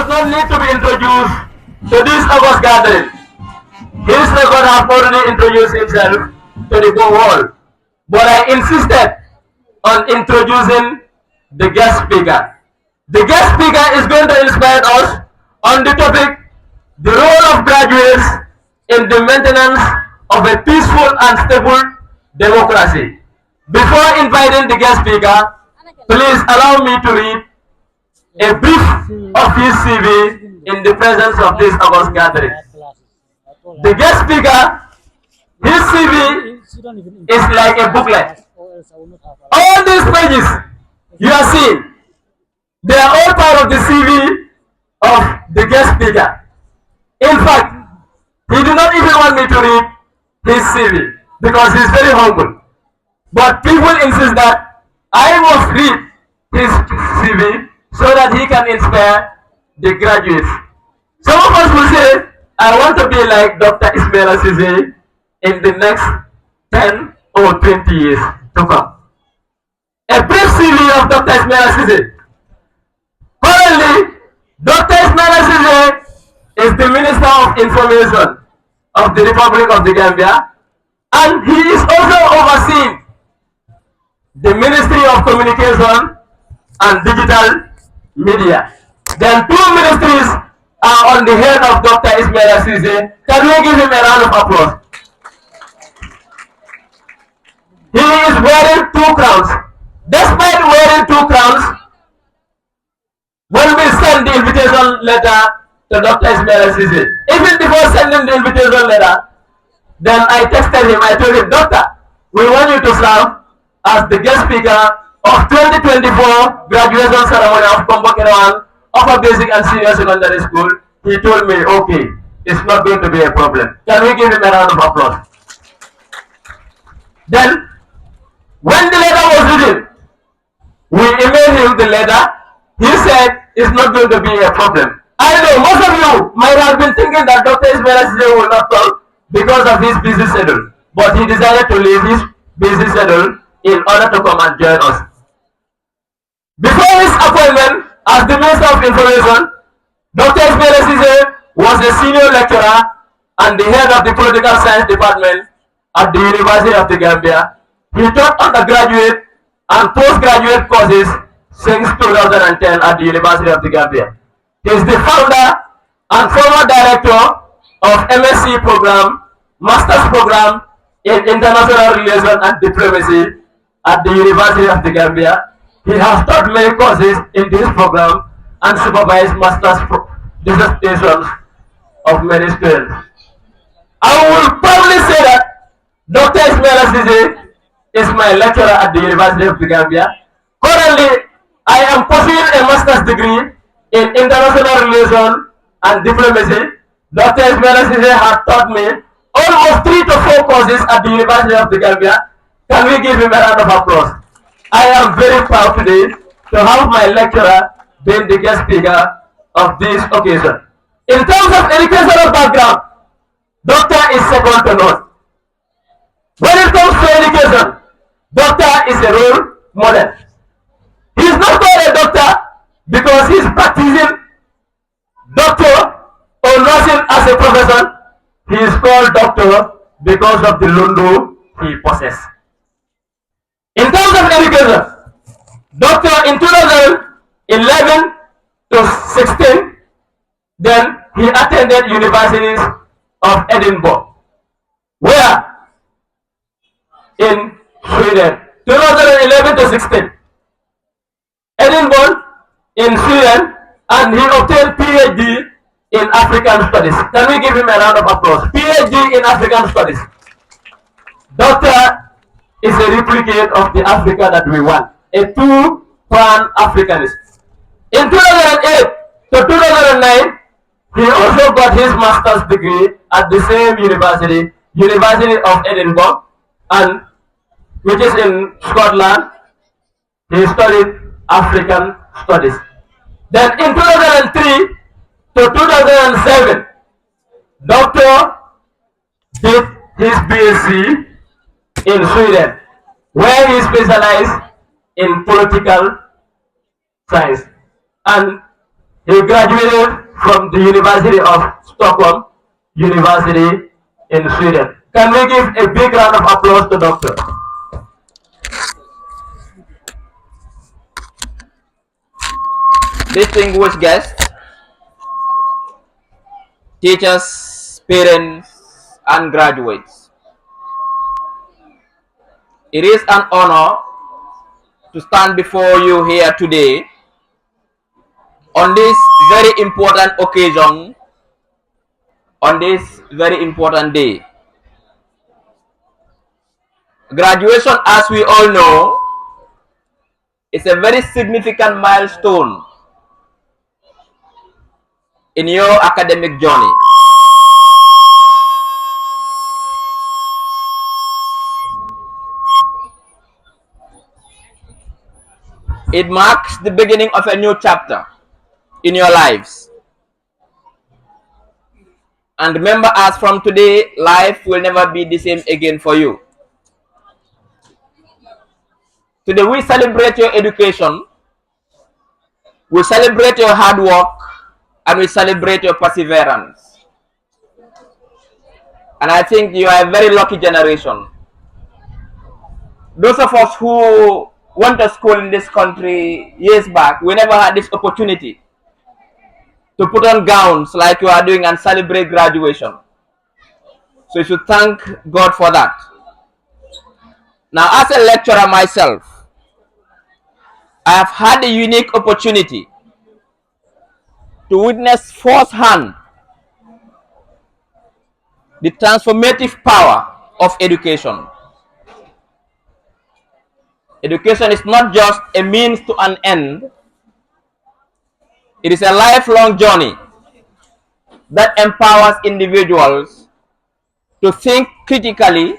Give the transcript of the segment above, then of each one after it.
does not need to be introduced to this August gathering. His record have already introduced himself to the whole world. But I insisted on introducing the guest speaker. The guest speaker is going to inspire us on the topic, the role of graduates in the maintenance of a peaceful and stable democracy. Before inviting the guest speaker, please allow me to read a brief of his CV in the presence of this August gathering. The guest speaker, his CV is like a booklet. All these pages you are seeing, they are all part of the CV of the guest speaker. In fact, he did not even want me to read his CV because he is very humble. But people insist that I must read his CV so that he can inspire the graduates. Some of us will say, I want to be like Dr. Ismaila Ceesay in the next 10 or 20 years to come. A brief CV of Dr. Ismaila Ceesay. Currently, Dr. Ismaila Ceesay is the Minister of Information of the Republic of the Gambia, and he is also overseeing the Ministry of Communication and Digital Media. Then two ministries are on the head of Dr. Ismaila Ceesay. Can we give him a round of applause? He is wearing two crowns. Despite wearing two crowns, when we send the invitation letter to Dr. Ismaila Ceesay, even before sending the invitation letter, then I texted him, I told him, Doctor, we want you to serve as the guest speaker of 2024 graduation ceremony of Kombo Kerawan Upper Basic and Senior Secondary School. He told me, okay, it's not going to be a problem. Can we give him a round of applause? Then, when the letter was written, we emailed him the letter. He said it's not going to be a problem. I know most of you might have been thinking that Dr. Ismaila Ceesay will not come because of his busy schedule, but he decided to leave his busy schedule in order to come and join us. Before his appointment as the Minister of Information, Dr. Ismaila Ceesay was a senior lecturer and the head of the Political Science Department at the University of the Gambia. He taught undergraduate and postgraduate courses since 2010 at the University of the Gambia. He is the founder and former director of MSc program, Master's program in International Relations and Diplomacy at the University of the Gambia. He has taught many courses in this program and supervised master's dissertations of many students. I will probably say that Dr. Ismaila Ceesay is my lecturer at the University of the Gambia. Currently, I am pursuing a master's degree in international relations and diplomacy. Dr. Ismaila Ceesay has taught me almost 3 to 4 courses at the University of the Gambia. Can we give him a round of applause? I am very proud today to have my lecturer being the guest speaker of this occasion. In terms of educational background, Doctor is second to none. When it comes to education, Doctor is a role model. He is not called a doctor because he is practicing doctor or nursing as a profession. He is called doctor because of the lundu he possesses. In terms of education, Doctor in 2011 to 16, then he attended universities of Edinburgh, where in Sweden, 2011 to 16. Edinburgh in Sweden, and he obtained PhD in African Studies. Can we give him a round of applause? PhD in African Studies. Doctor is a replicate of the Africa that we want, a true pan-Africanist. In 2008 to 2009, he also got his master's degree at the same university, University of Edinburgh, and which is in Scotland. He studied African Studies. Then in 2003 to 2007, Doctor did his BSc in Sweden, where he specialized in political science. And He graduated from the University of Stockholm University in Sweden. Can we give a big round of applause to Doctor? Distinguished guests, teachers, parents, and graduates. It is an honor to stand before you here today on this very important occasion, on this very important day. Graduation, as we all know, is a very significant milestone in your academic journey. It marks the beginning of a new chapter in your lives. And remember, as from today, life will never be the same again for you. Today we celebrate your education, we celebrate your hard work, and we celebrate your perseverance. And I think you are a very lucky generation. Those of us who went to school in this country years back, we never had this opportunity to put on gowns like you are doing and celebrate graduation. So you should thank God for that. Now, as a lecturer myself, I have had a unique opportunity to witness firsthand the transformative power of education. Education is not just a means to an end, it is a lifelong journey that empowers individuals to think critically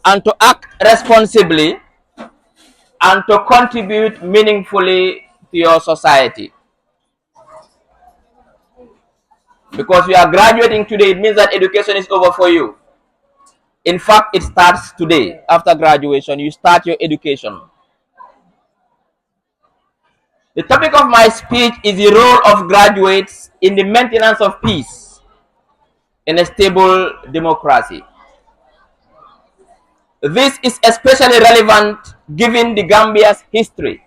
and to act responsibly and to contribute meaningfully to your society. Because you are graduating today, it means that education is over for you. In fact, it starts today. After graduation, you start your education. The topic of my speech is the role of graduates in the maintenance of peace in a stable democracy. This is especially relevant given the Gambia's history.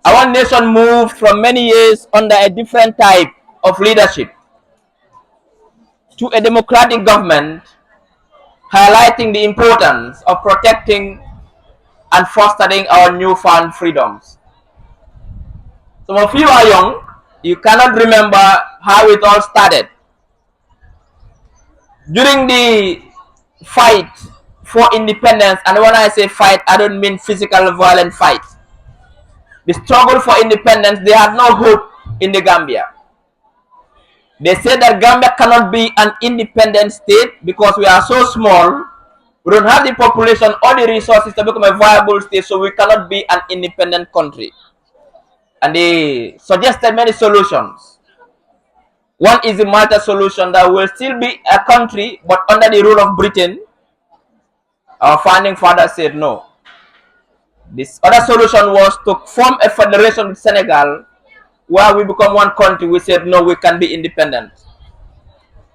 Our nation moved from many years under a different type of leadership to a democratic government, highlighting the importance of protecting and fostering our newfound freedoms. Some of you are young, you cannot remember how it all started. During the fight for independence, and when I say fight, I don't mean physical violent fight. The struggle for independence, they had no hope in the Gambia. They said that Gambia cannot be an independent state because we are so small, we don't have the population or the resources to become a viable state, so we cannot be an independent country. And they suggested many solutions. One is the Malta solution, that will still be a country but under the rule of Britain. Our founding fathers said no. This other solution was to form a federation with Senegal where we become one country. We said no, we can be independent.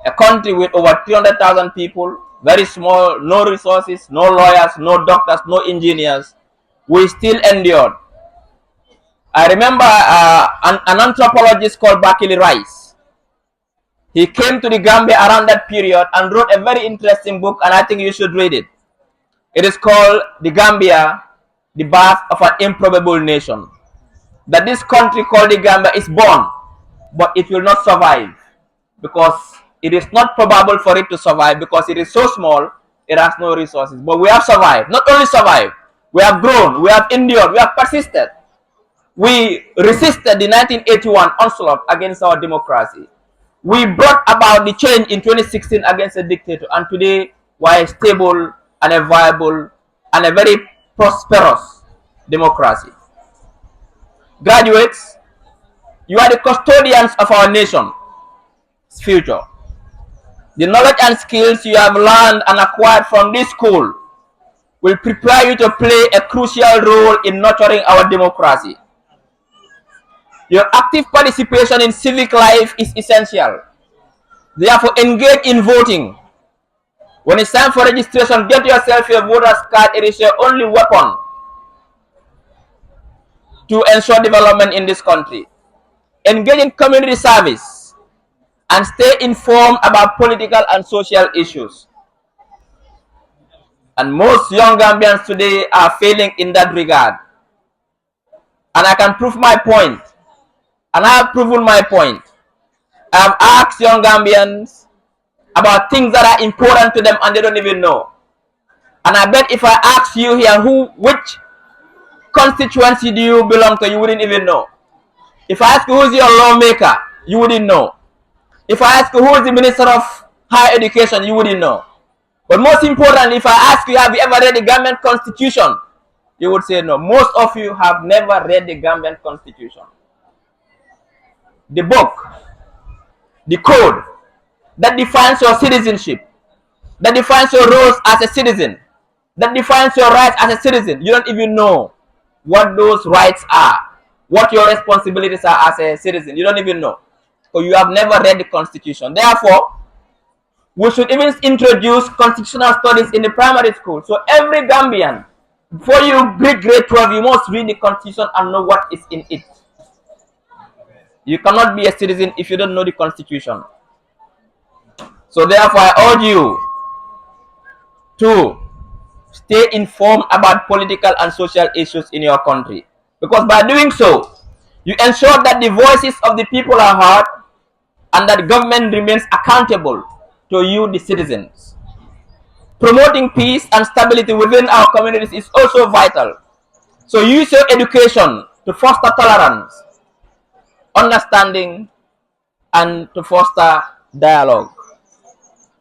A country with over 300,000 people, very small, no resources, no lawyers, no doctors, no engineers. We still endured. I remember an anthropologist called Bakili Rice. He came to the Gambia around that period and wrote a very interesting book, and I think you should read it. It is called The Gambia, the Birth of an Improbable Nation. That this country called the Gambia is born, but it will not survive because it is not probable for it to survive because it is so small, it has no resources. But we have survived. Not only survived, we have grown, we have endured, we have persisted. We resisted the 1981 onslaught against our democracy. We brought about the change in 2016 against a dictator, and today we are a stable and a viable and a very prosperous democracy. Graduates, you are the custodians of our nation's future. The knowledge and skills you have learned and acquired from this school will prepare you to play a crucial role in nurturing our democracy. Your active participation in civic life is essential. Therefore, engage in voting. When it's time for registration, get yourself your voter's card. It is your only weapon to ensure development in this country. Engage in community service and stay informed about political and social issues. And most young Gambians today are failing in that regard. And I can prove my point. And I have proven my point. I have asked young Gambians about things that are important to them and they don't even know. And I bet if I ask you here which constituency do you belong to, you wouldn't even know. If I ask you who's your lawmaker, you wouldn't know. If I ask you who's the Minister of Higher Education, you wouldn't know. But most importantly, if I ask you, have you ever read the Gambian Constitution? You would say no. Most of you have never read the Gambian Constitution. The book, the code that defines your citizenship, that defines your roles as a citizen, that defines your rights as a citizen. You don't even know what those rights are, what your responsibilities are as a citizen. You don't even know. So you have never read the Constitution. Therefore, we should even introduce constitutional studies in the primary school. So every Gambian, before you reach grade 12, you must read the Constitution and know what is in it. You cannot be a citizen if you don't know the Constitution. So therefore, I urge you to stay informed about political and social issues in your country. Because by doing so, you ensure that the voices of the people are heard and that government remains accountable to you, the citizens. Promoting peace and stability within our communities is also vital. So use your education to foster tolerance, understanding, and to foster dialogue.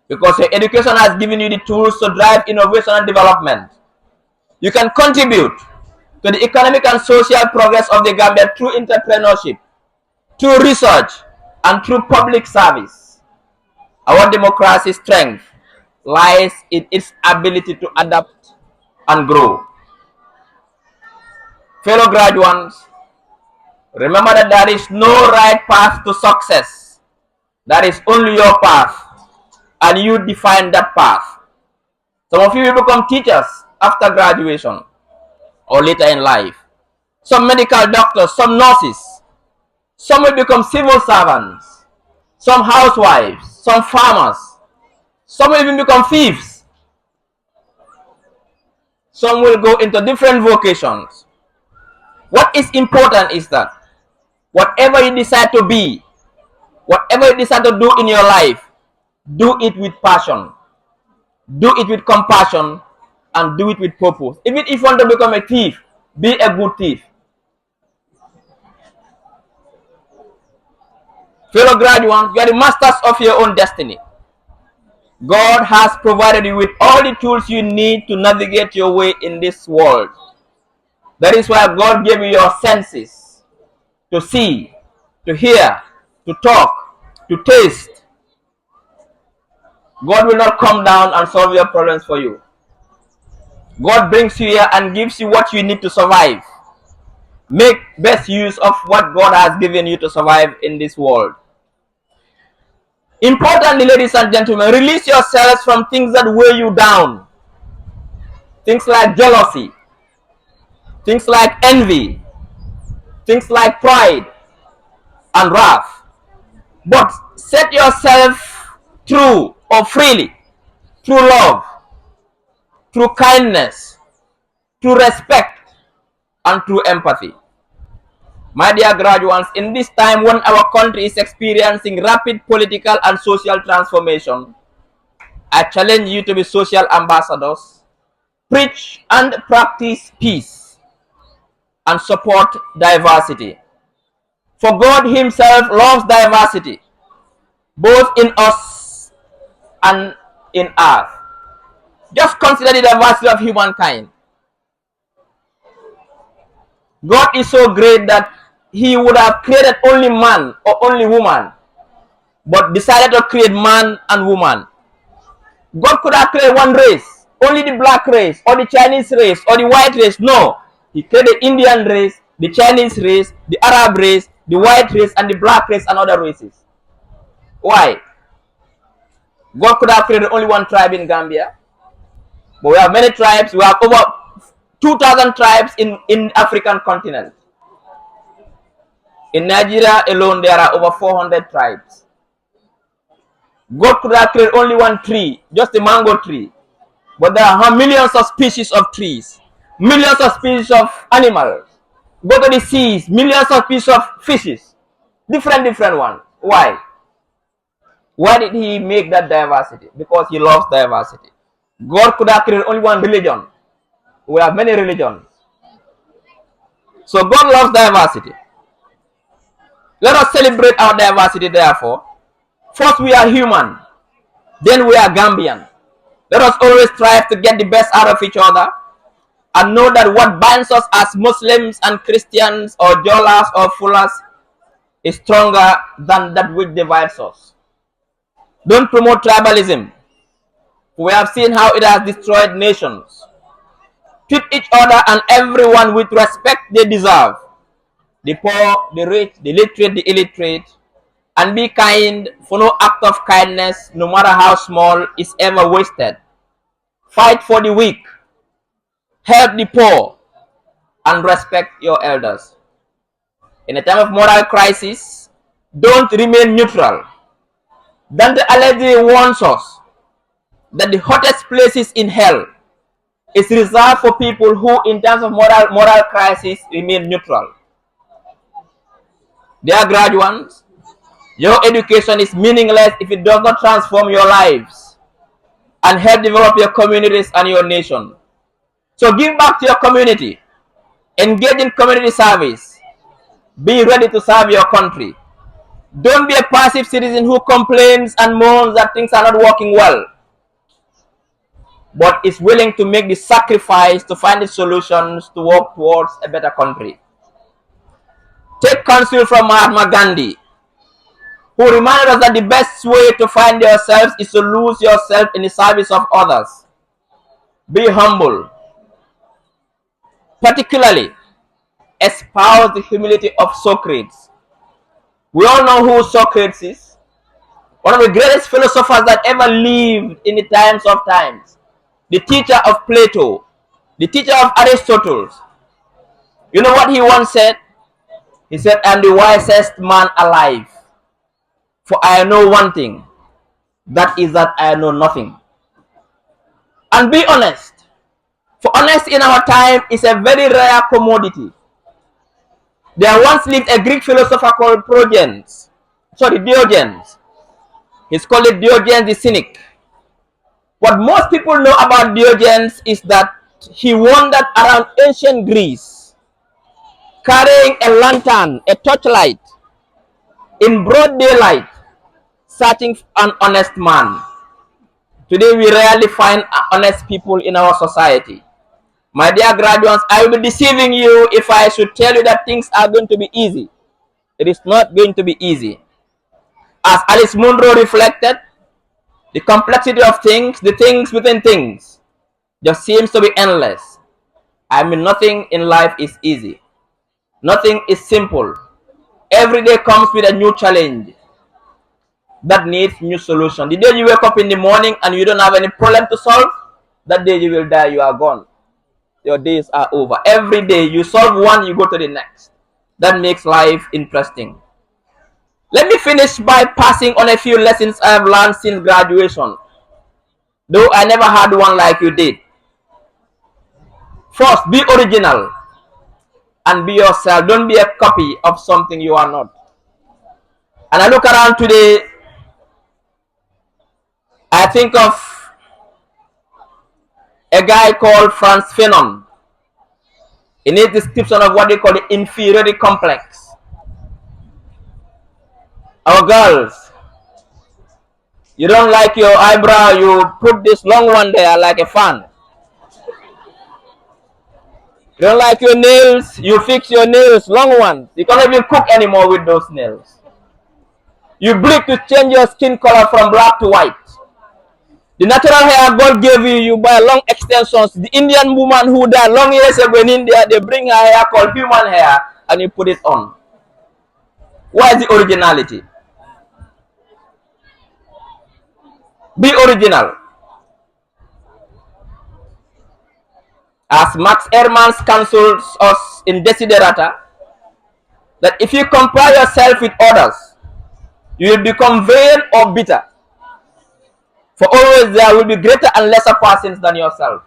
Because your education has given you the tools to drive innovation and development. You can contribute to the economic and social progress of the Gambia through entrepreneurship, through research, and through public service. Our democracy's strength lies in its ability to adapt and grow. Fellow graduates, remember that there is no right path to success. That is only your path, and you define that path. Some of you will become teachers after graduation or later in life. Some medical doctors, some nurses. Some will become civil servants, some housewives, some farmers. Some will even become thieves. Some will go into different vocations. What is important is that whatever you decide to be, whatever you decide to do in your life, do it with passion, do it with compassion, and do it with purpose. Even if you want to become a thief, be a good thief. Fellow graduates, you are the masters of your own destiny. God has provided you with all the tools you need to navigate your way in this world. That is why God gave you your senses to see, to hear, to talk, to taste. God will not come down and solve your problems for you. God brings you here and gives you what you need to survive. Make best use of what God has given you to survive in this world. Importantly, ladies and gentlemen, release yourselves from things that weigh you down. Things like jealousy, things like envy, things like pride and wrath. But set yourself true or freely, through love, through kindness, through respect, and through empathy. My dear graduates, in this time when our country is experiencing rapid political and social transformation, I challenge you to be social ambassadors, preach and practice peace, and support diversity. For God Himself loves diversity, both in us and in earth. Just consider the diversity of humankind. God is so great that He would have created only man or only woman, but decided to create man and woman. God could have created one race, only the black race, or the Chinese race, or the white race. No, He created the Indian race, the Chinese race, the Arab race, the white race and the black race and other races. Why? God could have created only one tribe in Gambia, but we have many tribes. We have over 2,000 tribes in African continent. In Nigeria alone, there are over 400 tribes. God could have created only one tree, just a mango tree, but there are millions of species of trees, millions of species of animals. Go to the seas, millions of species of fishes, different ones. Why? Why did he make that diversity? Because he loves diversity. God could have created only one religion. We have many religions. So God loves diversity. Let us celebrate our diversity, therefore. First, we are human. Then we are Gambian. Let us always strive to get the best out of each other and know that what binds us as Muslims and Christians or Jolas or Fullers is stronger than that which divides us. Don't promote tribalism. We have seen how it has destroyed nations. Treat each other and everyone with respect they deserve. The poor, the rich, the literate, the illiterate. And be kind, for no act of kindness, no matter how small, is ever wasted. Fight for the weak. Help the poor. And respect your elders. In a time of moral crisis, don't remain neutral. Dante Alighieri warns us that the hottest places in hell is reserved for people who, in terms of moral crisis, remain neutral. Dear graduates, your education is meaningless if it does not transform your lives and help develop your communities and your nation. So give back to your community. Engage in community service. Be ready to serve your country. Don't be a passive citizen who complains and moans that things are not working well, but is willing to make the sacrifice to find the solutions to work towards a better country. Take counsel from Mahatma Gandhi, who reminded us that the best way to find yourselves is to lose yourself in the service of others. Be humble. Particularly, espouse the humility of Socrates. We all know who Socrates is. One of the greatest philosophers that ever lived in the times of times. The teacher of Plato. The teacher of Aristotle. You know what he once said? He said, I am the wisest man alive. For I know one thing. That is that I know nothing. And be honest. For honesty in our time is a very rare commodity. There once lived a Greek philosopher called Diogenes. He's called Diogenes the Cynic. What most people know about Diogenes is that he wandered around ancient Greece carrying a lantern, a torchlight, in broad daylight, searching for an honest man. Today we rarely find honest people in our society. My dear graduates, I will be deceiving you if I should tell you that things are going to be easy. It is not going to be easy. As Alice Munro reflected, the complexity of things, the things within things, just seems to be endless. I mean, nothing in life is easy. Nothing is simple. Every day comes with a new challenge that needs new solution. The day you wake up in the morning and you don't have any problem to solve, that day you will die, you are gone. Your days are over. Every day you solve one, you go to the next. That makes life interesting. Let me finish by passing on a few lessons I have learned since graduation, though I never had one like you did. First, be original and be yourself. Don't be a copy of something you are not. And I look around today, I think of a guy called Franz Fanon in his description of what they call the inferiority complex. Our girls, you don't like your eyebrow, you put this long one there like a fan. You don't like your nails, you fix your nails, long ones. You can't even cook anymore with those nails. You bleach to change your skin color from black to white. The natural hair God gave you, you buy long extensions. The Indian woman who died long years ago in India, they bring her hair called human hair and you put it on. Why is the originality? Be original. As Max Ehrmann counsels us in Desiderata, that if you compare yourself with others, you will become vain or bitter. For always there will be greater and lesser persons than yourself.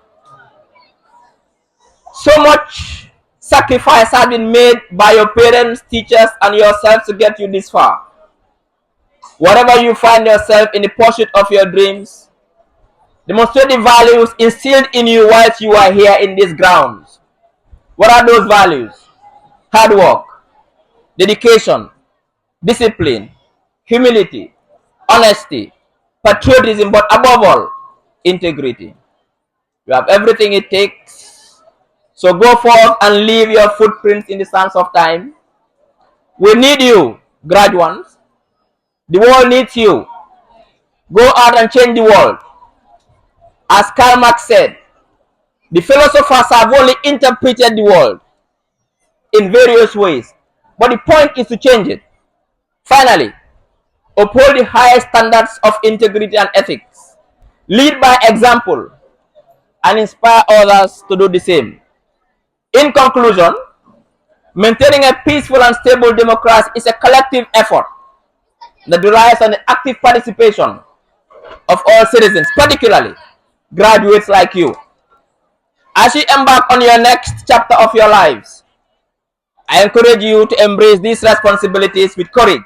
So much sacrifice has been made by your parents, teachers, and yourself to get you this far. Wherever you find yourself in the pursuit of your dreams, demonstrate the values instilled in you whilst you are here in these grounds. What are those values? Hard work, dedication, discipline, humility, honesty, patriotism, but above all, integrity. You have everything it takes. So go forth and leave your footprints in the sands of time. We need you, graduates. The world needs you. Go out and change the world. As Karl Marx said, the philosophers have only interpreted the world in various ways, but the point is to change it. Finally, uphold the highest standards of integrity and ethics. Lead by example and inspire others to do the same. In conclusion, maintaining a peaceful and stable democracy is a collective effort that relies on the active participation of all citizens, particularly graduates like you. As you embark on your next chapter of your lives, I encourage you to embrace these responsibilities with courage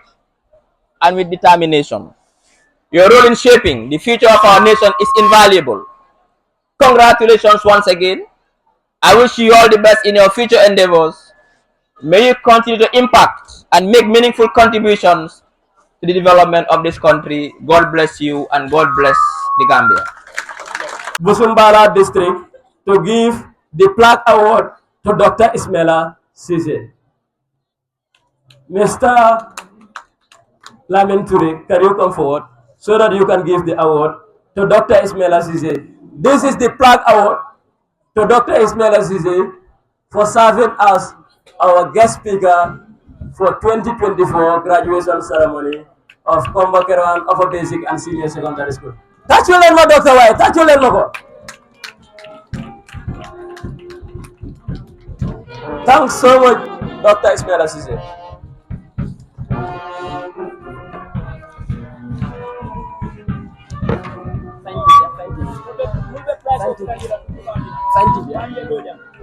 and with determination. Your role in shaping the future of our nation is invaluable. Congratulations once again. I wish you all the best in your future endeavors. May you continue to impact and make meaningful contributions to the development of this country. God bless you and God bless the Gambia. Busumbala district to give the plaque award to Dr. Ismaila Ceesay. Mr. Lamin Ture, can you come forward so that you can give the award to Dr. Ismaila Ceesay? This is the plaque award to Dr. Ismaila Ceesay for serving as our guest speaker for 2024 graduation ceremony of Kombakeran Upper Basic and Senior Secondary School. Touch your leg, Dr. White. Touch your leg, Thanks so much, Dr. Ismaila Ceesay. Thank you.